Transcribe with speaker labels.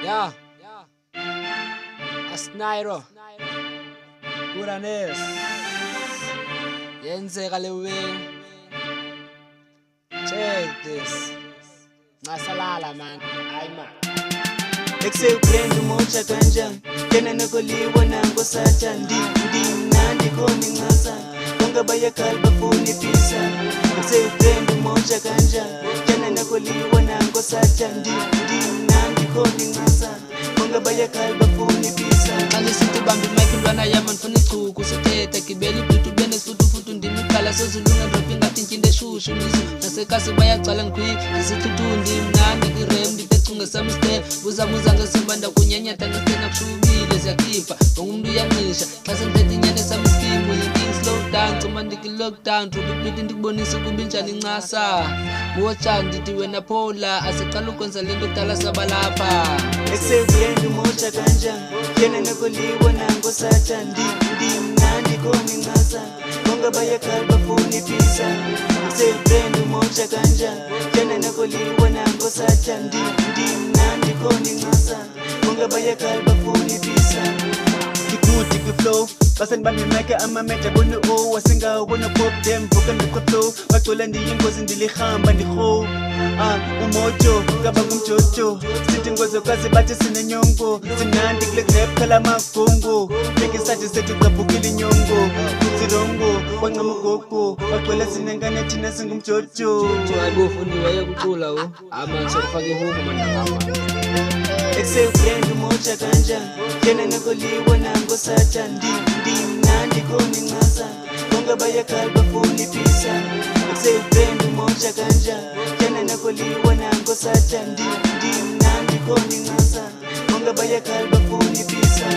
Speaker 1: Yeah, Asnairo, Uranes, yenzeka lewe. Check this. Ngasalala man, ay man.
Speaker 2: Ekusekuphenda umoja kanjani tena nakoliwa nangosatsha ndimnandi khona incasa bonke bayakhala bafuna ipisa. Ekusekuphenda umoja kanjani tena nakoliwa nangosatsha ndimnandi khona incasa bonke bayakhala bafuna ipisa.
Speaker 1: Xa ngisithi bambi mic intwana yami ndifuna ichuku sithetha gibela iblutu bene sifutufutu ndimikhala sezulunga ndrophi ngathi intyinto eshushu mizo nasekasi bayacala ngikhwi zisithutu ndimnandi irem nditecunge samiste buzabuza ngesimba ndakunyanyatha ngesitena kushubile ziyakhipha ngomntu uyanqisha xa sendithetha inyani esamistimu yinting slow down cuma ndiki-lockdown drobipiti ndikubonisa ukuba injani incasa motshani ndithi wena phola asiqala ukwenza le nto kudala sabalapha.
Speaker 2: Ekusekuphenda umoja kanjani tena nakoliwa nangosatsha ndimnandi khona incasa bonke bayakhala bafuna ipisa. Ekusekuphenda umoja kanjani tena nakoliwa nangosatsha ndimnandi khona incasa bonke bayakhala bafuna ipisa. Ngikude kwi-flow basenibambimeke amameja bona wasingawubona pop dem vuka ndikwe-flow bacula ndiyingozi ndilihamba ndiho umojo kaba ngumjojo sithi ngozokwazi bathi sinenyongo simnandi kule grep khala magongo bekisathi sethi cabukile inyongo kutsirongo kwancamugogo bacula sinengane thina singumjojo.
Speaker 1: Ayibofuniwe yekucula amanzi sokufaka ihubo mandangama.
Speaker 2: Ekusekuphenda umoja kanjani tena nakoliwa nangosatsha ndimnandi khona incasa bonke bayakhala bafuna ipisa. Ekusekuphenda umoja kanjani tena nakoliwa nangosatsha ndimnandi khona incasa bonke bayakhala bafuna ipisa.